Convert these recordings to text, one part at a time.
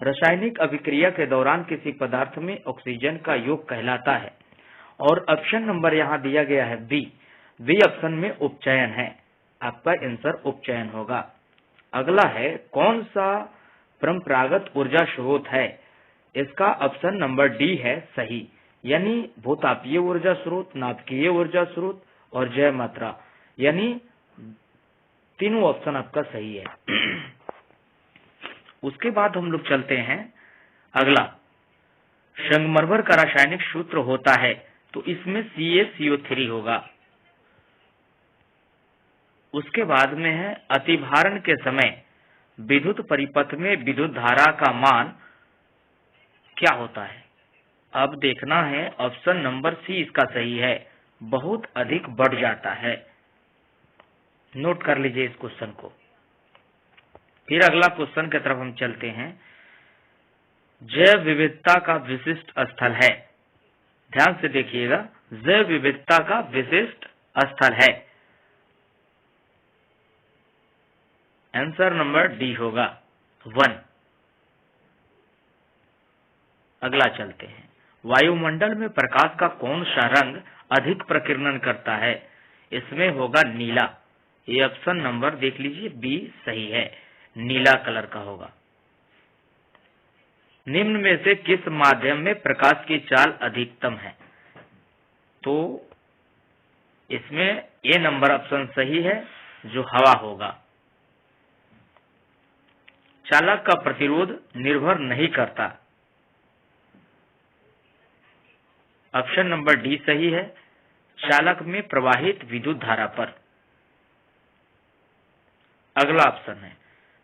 रासायनिक अभिक्रिया के दौरान किसी पदार्थ में ऑक्सीजन का योग कहलाता है। और ऑप्शन नंबर यहाँ दिया गया है बी। बी ऑप्शन में उपचयन है। आपका आंसर उपचयन होगा। अगला है कौन सा परंपरागत ऊर्जा स्रोत है? इसका ऑप्शन नंबर डी है सही, यानी भूतापीय ऊर्जा स्रोत, नाभिकीय ऊर्जा स्रोत और जैव मात्रा, यानी तीनों ऑप्शन आपका सही है। उसके बाद हम लोग चलते हैं अगला, संगमरमर का रासायनिक सूत्र होता है, तो इसमें CaCO3 होगा। उसके बाद में है अतिभारण के समय विद्युत परिपथ में विद्युत धारा का मान क्या होता है? अब देखना है ऑप्शन नंबर सी इसका सही है, बहुत अधिक बढ़ जाता है। नोट कर लीजिए इस क्वेश्चन को। फिर अगला क्वेश्चन की तरफ हम चलते हैं। जैव विविधता का विशिष्ट स्थल है। ध्यान से देखिएगा, जैव विविधता का विशिष्ट स्थल है। आंसर नंबर डी होगा 1। अगला चलते हैं, वायुमंडल में प्रकाश का कौन सा रंग अधिक प्रकीर्णन करता है? इसमें होगा नीला। ये ऑप्शन नंबर देख लीजिए बी सही है, नीला कलर का होगा। निम्न में से किस माध्यम में प्रकाश की चाल अधिकतम है? तो इसमें ए नंबर ऑप्शन सही है, जो हवा होगा। चालक का प्रतिरोध निर्भर नहीं करता। ऑप्शन नंबर डी सही है, चालक में प्रवाहित विद्युत धारा पर। अगला ऑप्शन है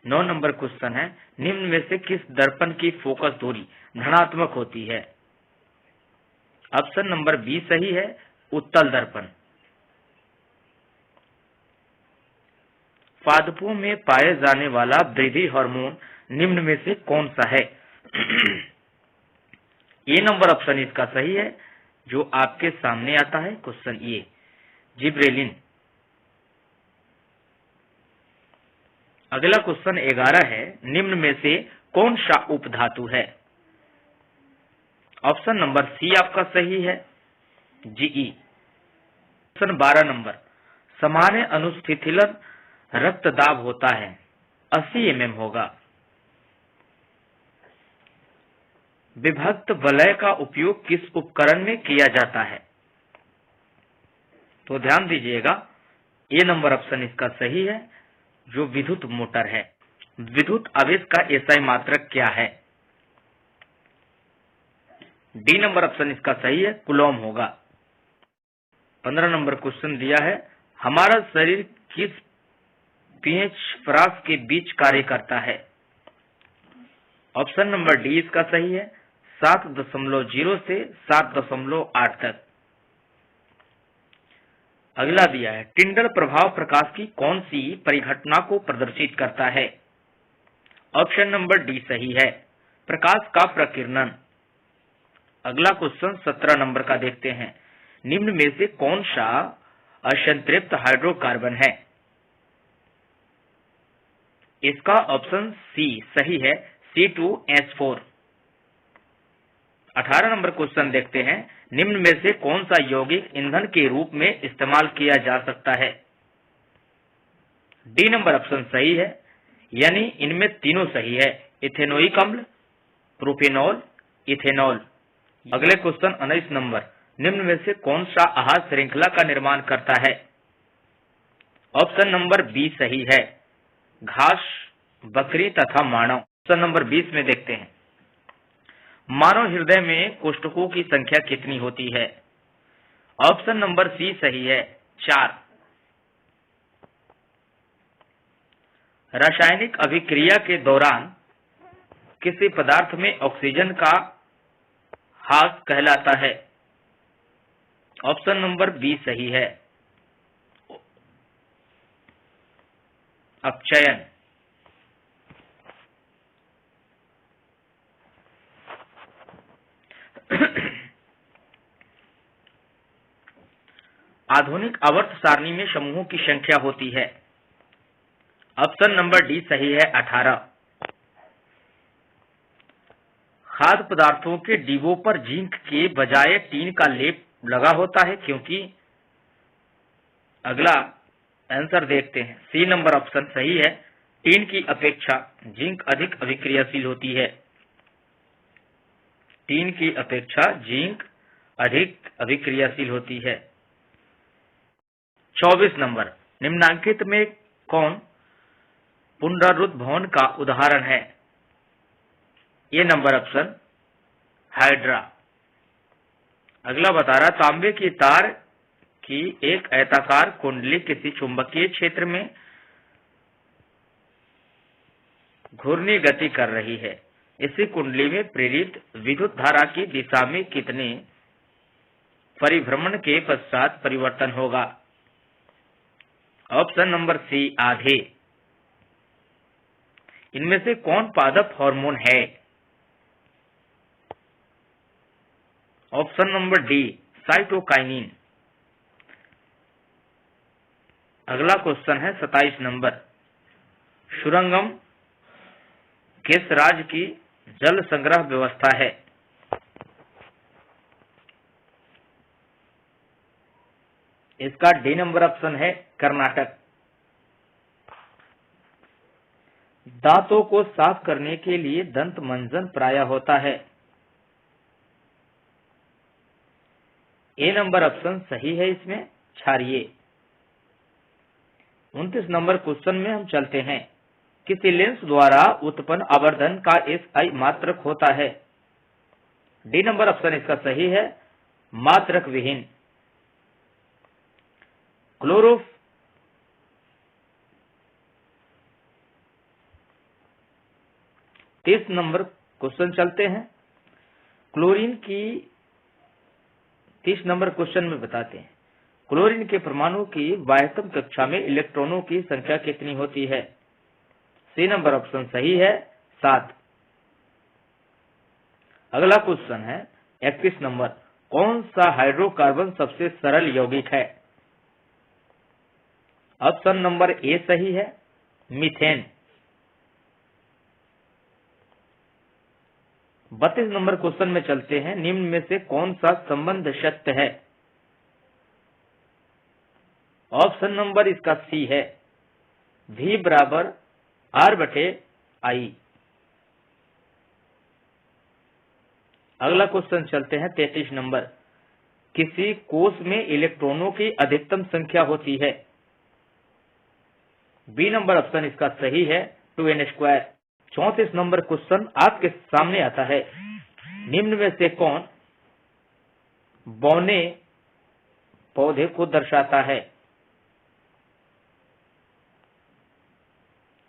9 नंबर क्वेश्चन है, निम्न में से किस दर्पण की फोकस दूरी धनात्मक होती है? ऑप्शन नंबर बी सही है, उत्तल दर्पण। पादपों में पाए जाने वाला वृद्धि हार्मोन निम्न में से कौन सा है? ये नंबर ऑप्शन इसका सही है, जो आपके सामने आता है क्वेश्चन ये, जिब्रेलिन। अगला क्वेश्चन 11 है, निम्न में से कौन सा उपधातु है? ऑप्शन नंबर सी आपका सही है, जीई। क्वेश्चन 12 नंबर, सामान्य अनुस्थितिलन रक्तदाब होता है 80 mm होगा। विभक्त वलय का उपयोग किस उपकरण में किया जाता है? तो ध्यान दीजिएगा, ए नंबर ऑप्शन इसका सही है, जो विद्युत मोटर है। विद्युत आवेश का एसआई मात्रक क्या है? डी नंबर ऑप्शन इसका सही है, कूलॉम होगा। 15 नंबर क्वेश्चन दिया है, हमारा शरीर किस पीएच फ्रास के बीच कार्य करता है? ऑप्शन नंबर डी इसका सही है, 7.0 से 7.8 तक। अगला दिया है, टिंडल प्रभाव प्रकाश की कौन सी परिघटना को प्रदर्शित करता है? ऑप्शन नंबर डी सही है, प्रकाश का प्रकीर्णन। अगला क्वेश्चन 17 नंबर का देखते हैं, निम्न में से कौन सा असंतृप्त हाइड्रोकार्बन है? इसका ऑप्शन सी सही है, C2H4। 18 नंबर क्वेश्चन देखते हैं, निम्न में से कौन सा यौगिक ईंधन के रूप में इस्तेमाल किया जा सकता है? डी नंबर ऑप्शन सही है, यानी इनमें तीनों सही है, इथेनोइक अम्ल, प्रोपेनॉल, इथेनॉल। अगले क्वेश्चन 19 नंबर, निम्न में से कौन सा आहार श्रृंखला का निर्माण करता है? ऑप्शन नंबर बी सही है, घास, बकरी तथा मानव। ऑप्शन नंबर 20 में देखते हैं, मानव हृदय में कोष्ठकों की संख्या कितनी होती है? ऑप्शन नंबर सी सही है, 4। रासायनिक अभिक्रिया के दौरान किसी पदार्थ में ऑक्सीजन का ह्रास कहलाता है? ऑप्शन नंबर बी सही है, अपचयन। आधुनिक आवर्त सारणी में समूहों की संख्या होती है? ऑप्शन नंबर डी सही है, 18। खाद्य पदार्थों के डिब्बों पर जिंक के बजाय टीन का लेप लगा होता है क्योंकि। अगला आंसर देखते हैं, सी नंबर ऑप्शन सही है। टीन की अपेक्षा जिंक अधिक अभिक्रियाशील होती है। टीन की अपेक्षा जिंक अधिक अभिक्रियाशील होती है। 24 नंबर, निम्नांकित में कौन पुनरावृत्त भवन का उदाहरण है? ये नंबर ऑप्शन हाइड्रा। अगला बता रहा, तांबे की तार की एक आयताकार कुंडली किसी चुंबकीय क्षेत्र में घूर्णी गति कर रही है। इसी कुंडली में प्रेरित विद्युत धारा की दिशा में कितने परिभ्रमण के पश्चात परिवर्तन होगा? ऑप्शन नंबर सी, आधे। इनमें से कौन पादप हार्मोन है? Option number D, cytokinin. अगला क्वेश्चन है 27 नंबर, सुरंगम किस राज्य की जल संग्रह व्यवस्था है? इसका डी नंबर ऑप्शन है, कर्नाटक। दांतों को साफ करने के लिए दंत मंजन प्रायः होता है। ए नंबर ऑप्शन सही है, इसमें क्षारीय। 29 नंबर क्वेश्चन में हम चलते हैं, किसी लेंस द्वारा उत्पन्न आवर्धन का एसआई मात्रक होता है? डी नंबर ऑप्शन इसका सही है, मात्रक विहीन। क्लोरोफ 30 नंबर क्वेश्चन चलते हैं, क्लोरीन की 30 नंबर क्वेश्चन में बताते हैं, क्लोरीन के परमाणु की बाह्यतम कक्षा में इलेक्ट्रॉनों की संख्या कितनी होती है? सी नंबर ऑप्शन सही है, 7। अगला क्वेश्चन है 31 नंबर, कौन सा हाइड्रोकार्बन सबसे सरल यौगिक है? ऑप्शन नंबर ए सही है, मीथेन। 32 नंबर क्वेश्चन में चलते हैं, निम्न में से कौन सा संबंध सत्य है? ऑप्शन नंबर इसका सी है, V बराबर R/I। अगला क्वेश्चन चलते हैं 33 नंबर, किसी कोष में इलेक्ट्रॉनों की अधिकतम संख्या होती है? बी नंबर ऑप्शन इसका सही है, 2n²। 34 नंबर क्वेश्चन आपके सामने आता है, निम्न में से कौन बौने पौधे को दर्शाता है?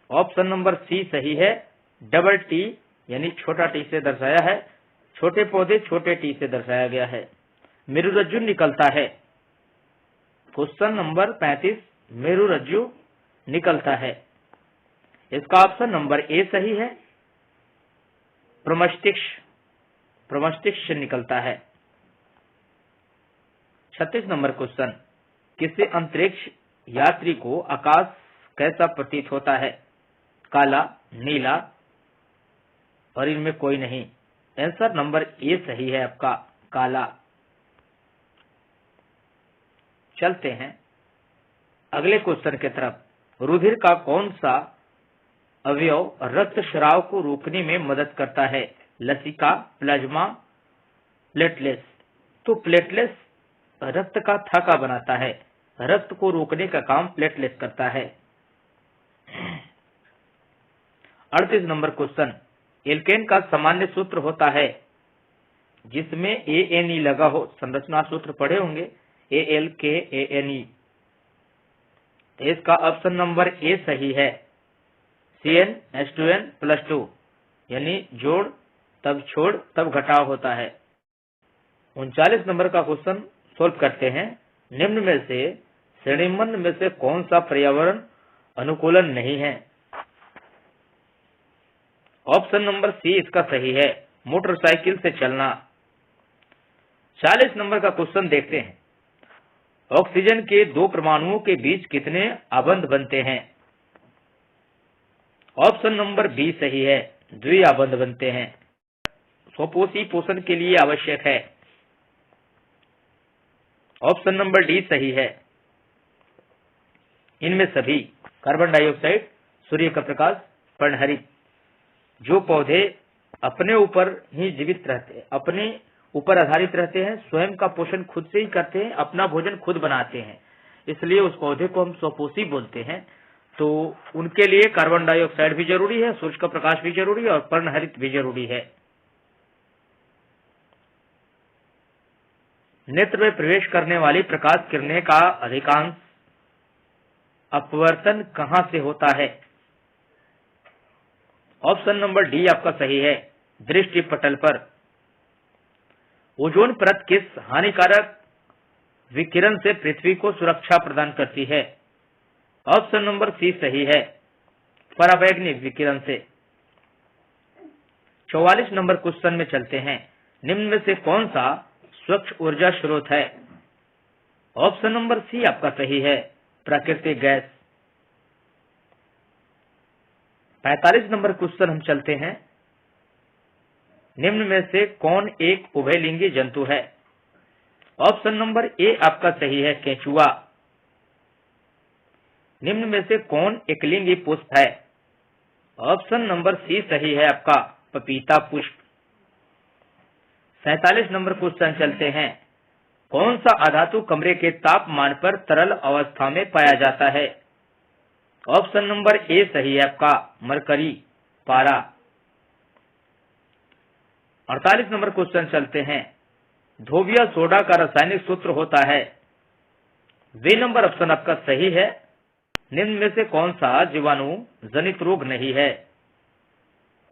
ऑप्शन नंबर सी सही है, डबल टी यानी छोटा टी से दर्शाया है। छोटे पौधे छोटे टी से दर्शाया गया है। मेरुरज्जु निकलता है। क्वेश्चन नंबर 35, मेरुरज्जु निकलता है। इसका ऑप्शन नंबर ए सही है, प्रमस्टिक्ष से निकलता है। 36 नंबर क्वेश्चन, किसी अंतरिक्ष यात्री को आकाश कैसा प्रतीत होता है? काला, नीला और इनमें कोई नहीं। आंसर नंबर ए सही है आपका, काला। चलते हैं अगले क्वेश्चन की तरफ। रुधिर का कौन सा अवयव रक्तस्राव को रोकने में मदद करता है? लसिका, प्लाज्मा, प्लेटलेट्स। तो प्लेटलेट्स रक्त का थाका बनाता है। रक्त को रोकने का काम प्लेटलेट्स करता है। 38 नंबर क्वेश्चन, एल्केन का सामान्य सूत्र होता है जिसमें ANE लगा हो। संरचना सूत्र पढ़े होंगे, ALKANE। इसका ऑप्शन नंबर ए सही है, CnH2n+2 यानी जोड़ तब छोड़ तब घटाव होता है। 39 नंबर का क्वेश्चन सोल्व करते हैं। निम्न में से श्रेणीबद्ध में से कौन सा पर्यावरण अनुकूलन नहीं है? ऑप्शन नंबर सी इसका सही है, मोटरसाइकिल से चलना। 40 नंबर का क्वेश्चन देखते हैं। ऑक्सीजन के दो परमाणुओं के बीच कितने आबंध बनते हैं? ऑप्शन नंबर बी सही है, द्विआबंध बनते हैं। स्वपोषी पोषण के लिए आवश्यक है। ऑप्शन नंबर डी सही है। इनमें सभी कार्बन डाइऑक्साइड, सूर्य का प्रकाश, पर्णहरित, जो पौधे अपने ऊपर ही जीवित रहते हैं, अपने ऊपर आधारित रहते हैं, स्वयं का पोषण खुद से ही करते हैं, अपना भोजन खुद बनाते हैं, इसलिए उस पौधे को हम स्वपोषी बोलते हैं। तो उनके लिए कार्बन डाइऑक्साइड भी जरूरी है, सूर्य का प्रकाश भी जरूरी है और पर्णहरित भी जरूरी है। नेत्र में प्रवेश करने वाली प्रकाश किरणें का अधिकांश अपवर्तन कहां से होता है? ऑप्शन नंबर डी आपका सही है, दृष्टि पटल पर। ओजोन परत किस हानिकारक विकिरण से पृथ्वी को सुरक्षा प्रदान करती है? ऑप्शन नंबर सी सही है, पराबैंगनी विकिरण से। 44 नंबर क्वेश्चन में चलते हैं। निम्न में से कौन सा स्वच्छ ऊर्जा स्रोत है? ऑप्शन नंबर सी आपका सही है, प्राकृतिक गैस। 45 नंबर क्वेश्चन हम चलते हैं। निम्न में से कौन एक उभयलिंगी जंतु है? ऑप्शन नंबर ए आपका सही है, केंचुआ। निम्न में से कौन एकलिंगी पुष्प है? ऑप्शन नंबर सी सही है आपका, पपीता पुष्प। 47 नंबर क्वेश्चन चलते हैं। कौन सा अधातु कमरे के तापमान पर तरल अवस्था में पाया जाता है? ऑप्शन नंबर ए सही है आपका, मरकरी, पारा। 48 नंबर क्वेश्चन चलते हैं। धोबिया सोडा का रासायनिक सूत्र होता है? बी नंबर ऑप्शन आपका सही है। निम्न में से कौन सा जीवाणु जनित रोग नहीं है?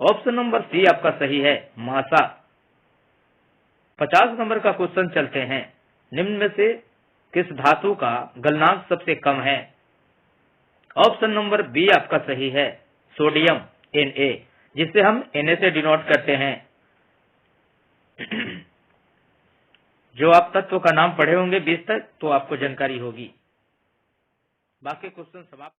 ऑप्शन नंबर सी आपका सही है, महासा। 50 नंबर का क्वेश्चन चलते हैं। निम्न में से किस धातु का गलनांक सबसे कम है? ऑप्शन नंबर बी आपका सही है, सोडियम, Na, जिसे हम Na से डिनोट करते हैं। जो आप तत्व का नाम पढ़े होंगे 20 तक, तो आपको जानकारी होगी। बाकी क्वेश्चन समाप्त।